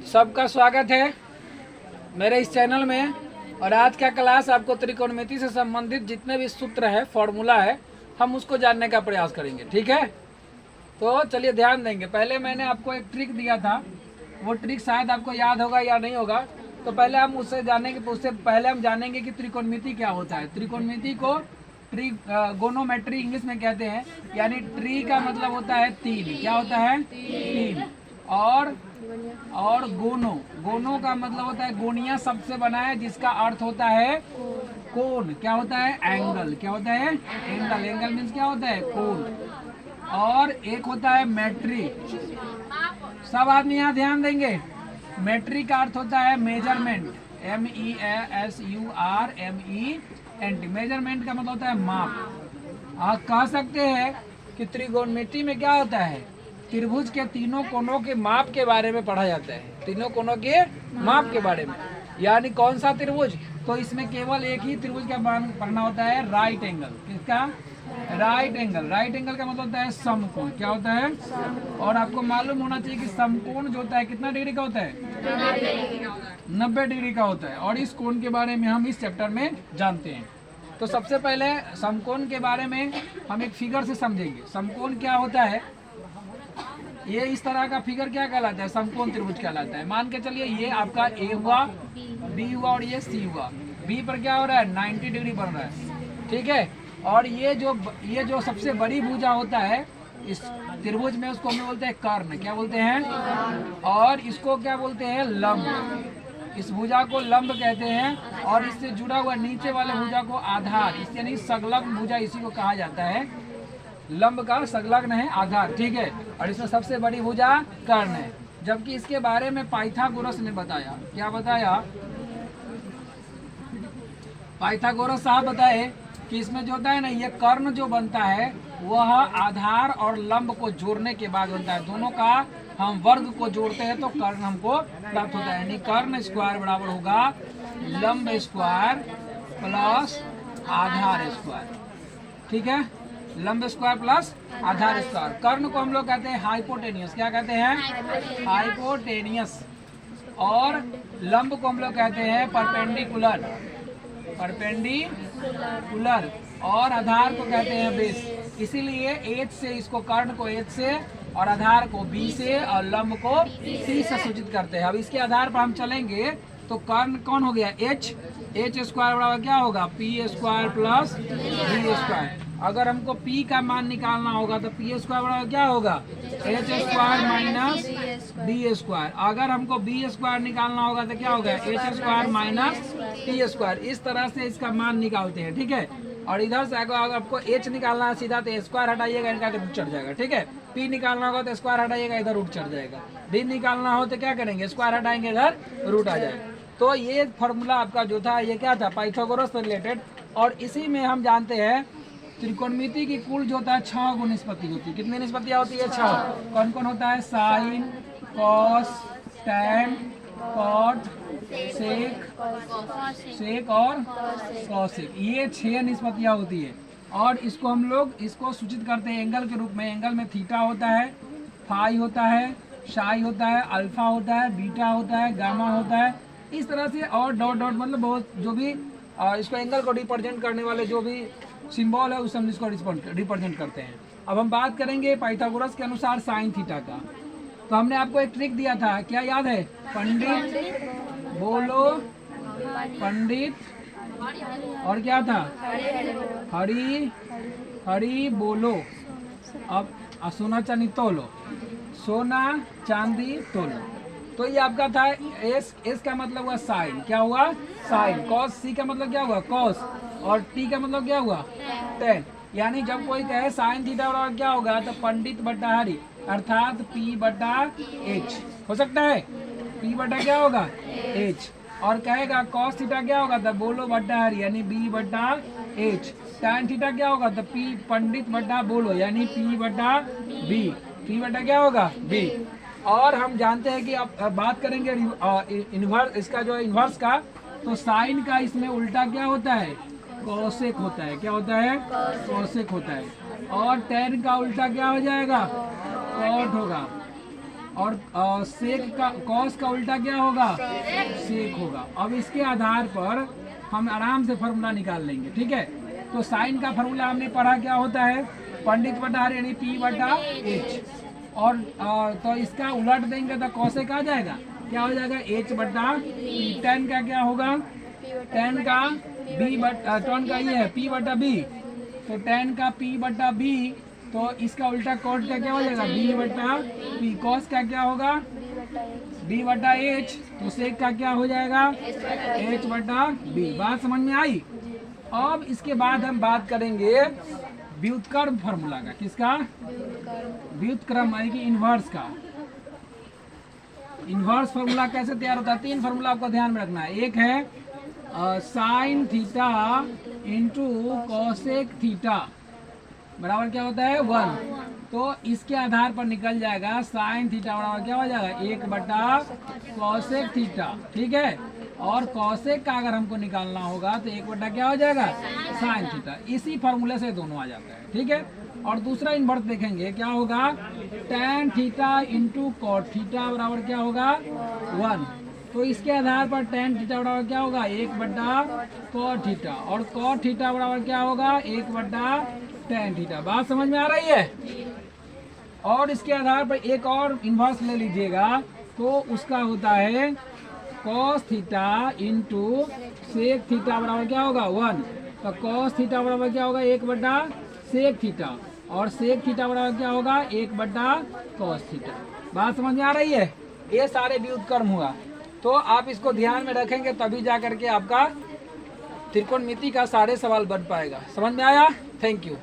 सबका स्वागत है मेरे इस चैनल में। और आज का क्लास आपको त्रिकोणमिति से संबंधित जितने भी सूत्र है, फॉर्मूला है, हम उसको जानने का प्रयास करेंगे। ठीक है, तो चलिए ध्यान देंगे। पहले मैंने आपको एक ट्रिक दिया था, वो ट्रिक शायद आपको याद होगा या नहीं होगा। तो पहले हम उससे पहले हम जानेंगे कि त्रिकोणमिति क्या होता है। त्रिकोणमिति को गोनोमेट्री इंग्लिश में कहते हैं, यानी ट्री का मतलब होता है तीन। क्या होता है? तीन। और गोनो का मतलब होता है गोनिया शब्द से बना है, जिसका अर्थ होता है कोण। क्या होता है? एंगल। क्या होता है? एंगल। एंगल मीन्स क्या होता है? कोण। और एक होता है मेट्री। सब आदमी यहाँ ध्यान देंगे। मेट्री का अर्थ होता है मेजरमेंट। MEASURMENT। मेजरमेंट का मतलब होता है माप। आप कह सकते हैं कि त्रिकोणमिति में क्या होता है? त्रिभुज के तीनों कोणों के माप के बारे में पढ़ा जाता है। तीनों कोणों के माप के बारे में, यानी कौन सा त्रिभुज? तो इसमें केवल एक ही त्रिभुज का पढ़ना होता है, राइट एंगल। किसका? Right angle. राइट एंगल का मतलब होता है समकोण। क्या होता है? और आपको मालूम होना चाहिए कि समकोण जो होता है कितना डिग्री का होता है? 90 डिग्री का होता है। और इस कोण के बारे में हम इस चैप्टर में जानते हैं। तो सबसे पहले समकोण के बारे में हम एक फिगर से समझेंगे। समकोण क्या होता है? ये इस तरह का फिगर क्या कहलाता है? समकोण त्रिभुज कहलाता है। मान के चलिए ये आपका ए हुआ, बी हुआ और ये सी हुआ। बी पर क्या हो रहा है? 90 डिग्री बन रहा है। ठीक है। और ये जो सबसे बड़ी भुजा होता है इस त्रिभुज में, उसको हम बोलते हैं कर्ण। क्या बोलते हैं? और इसको क्या बोलते हैं? लंब। इस भुजा को लंब कहते हैं। और इससे जुड़ा हुआ नीचे वाले भुजा को आधार, इससे यानी संलग्न भुजा इसी को कहा जाता है। लंब का संलग्न है आधार। ठीक है। और इसमें सबसे बड़ी भुजा कर्ण है। जबकि इसके बारे में पाइथागोरस ने बताया। क्या बताया? पाइथागोरस साहब बताए कि इसमें जो होता है ना, ये कर्ण जो बनता है वह आधार और लंब को जोड़ने के बाद बनता है। दोनों का हम वर्ग को जोड़ते हैं तो कर्ण हमको प्राप्त होता है। यानी कर्ण स्क्वायर बराबर होगा लंब स्क्वायर प्लस आधार स्क्वायर। ठीक है, लंब स्क्वायर प्लस आधार स्क्वायर। कर्ण को हम लोग कहते हैं हाइपोटेनियस। क्या कहते हैं? हाइपोटेनियस। और लंब को हम लोग कहते हैं परपेंडिकुलर। परपेंडिकुलर। और आधार को कहते हैं बेस। इसीलिए H से इसको, कर्ण को H से और आधार को B से और लंब को C से सूचित करते हैं। अब इसके आधार पर हम चलेंगे तो कर्ण कौन हो गया? H स्क्वायर बराबर क्या होगा? P square plus B square. अगर हमको P का मान निकालना होगा तो P स्क्वायर बराबर क्या होगा? H square minus B square. अगर हमको B स्क्वायर निकालना होगा तो क्या होगा? H square minus T square. इस तरह से इसका मान निकालते हैं। ठीक है। और इधर से अगर आपको H निकालना है सीधा तो स्क्वायर हटाइएगा, इनका रूट चढ़ जाएगा। ठीक है। P निकालना होगा तो स्क्वायर हटाइएगा, इधर रूट चढ़ जाएगा। B निकालना हो तो क्या करेंगे? स्क्वायर हटाएंगे, इधर रूट आ जाएगा। तो ये फॉर्मूला आपका जो था ये क्या था? पाइथागोरस से रिलेटेड। और इसी में हम जानते हैं त्रिकोणमिति की कुल जो होता है 6 गो निष्पत्ति होती है। कितनी निष्पत्तियाँ होती है? 6। कौन कौन होता है? साइन, कॉस, टैन, कॉट, सेक और कॉसेक। ये 6 निष्पत्तियाँ होती है। और इसको हम लोग सूचित करते हैं एंगल के रूप में। एंगल में थीटा होता है, फाई होता है, साई होता है, अल्फा होता है, बीटा होता है, गामा होता है। इस तरह से और डॉट डॉट, मतलब बहुत जो भी इसको एंगल को रिप्रेजेंट करने वाले जो भी सिंबल है उस हम इसको रिप्रेजेंट करते हैं। अब हम बात करेंगे पाइथागोरस के अनुसार साइन थीटा का। तो हमने आपको एक ट्रिक दिया था, क्या याद है? पंडित बोलो, पंडित और क्या था? हरी बोलो। अब सोना चांदी तोलो, सोना चांदी तोलो। तो ये आपका था एस का मतलब हुआ साइन। क्या हुआ? साइन। कॉस, सी का मतलब क्या हुआ? कॉस। और टी का मतलब क्या हुआ? टेन। यानी जब कोई कहे साइन थीटा बराबर क्या होगा, तो पंडित बटा हरि अर्थात P बटा H हो सकता है। P बटा क्या होगा? H। और कहेगा कॉस थीटा क्या होगा? तो बोलो बटा हरि यानी B बटा H। टैन थीटा क्या होगा? तो P पंडित बटा बोलो यानी P बटा B। P बटा क्या होगा? B। और हम जानते हैं कि अब बात करेंगे इन्वर्स, इसका जो है इन्वर्स का, तो साइन का इसमें उल्टा क्या होता है? कोसेक होता है। क्या होता है? कोसेक होता है। और टैन का उल्टा क्या हो जाएगा? कॉट होगा। और सेक का कॉस का उल्टा क्या होगा? सेक होगा। अब इसके आधार पर हम आराम से फॉर्मूला निकाल लेंगे, ठीक है। तो साइन का फॉर्मूला हमने पढ़ा, क्या होता है? पंडित बटा आर यानी P बटा H। और तो इसका उलट देंगे तो कॉसेक आ जाएगा, क्या हो जाएगा? H बटा P। tan का क्या होगा? tan का B बटा tan का ये है P बटा B, तो tan का P बटा B, तो इसका उल्टा कॉट का क्या हो जाएगा? B बटा P। कॉस का क्या होगा? B बटा H, तो सेक का क्या हो जाएगा? H बटा B। बात समझ में आई? अब इसके बाद हम बात करेंगे व्युत्क्रम फार्मूला का। किसका? व्युत्क्रम यानी कि इनवर्स का। इनवर्स फार्मूला कैसे तैयार होता है? 3 फार्मूला आपको ध्यान में रखना है। एक है sine theta into cosec theta बराबर क्या होता है? 1। तो इसके आधार पर निकल जाएगा साइन थीटा बराबर क्या हो जाएगा? 1 बटा कॉसेक थीटा, ठीक है। और कॉसेक का अगर हमको निकालना होगा तो 1 बटा क्या हो जाएगा? Sine theta. इसी फार्मूले से दोनों आ जाता है, ठीक है। और दूसरा इन्वर्स देखेंगे, क्या होगा? tan theta into cot theta बराबर क्या होगा? 1। तो इसके आधार पर tan थीटा बराबर क्या होगा? 1 बटा कॉट थीटा। और कॉट थीटा बराबर क्या होगा? 1 बटा tan थीटा। बात समझ में आ रही है? और इसके आधार पर एक और इन्वर्स ले लीजिएगा, तो उसका होता है cos theta into sec theta बराबर क्या होगा? 1। तो cos थीटा बराबर क्या होगा? 1 बटा सेक थीटा। और सेक थीटा बराबर क्या होगा? 1 बटा cos थीटा। बात समझ में आ रही है? ये सारे व्युत्क्रम हुआ। तो आप इसको ध्यान में रखेंगे तभी जा करके आपका त्रिकोणमिति का सारे सवाल बन पाएगा। समझ में आया? Thank you.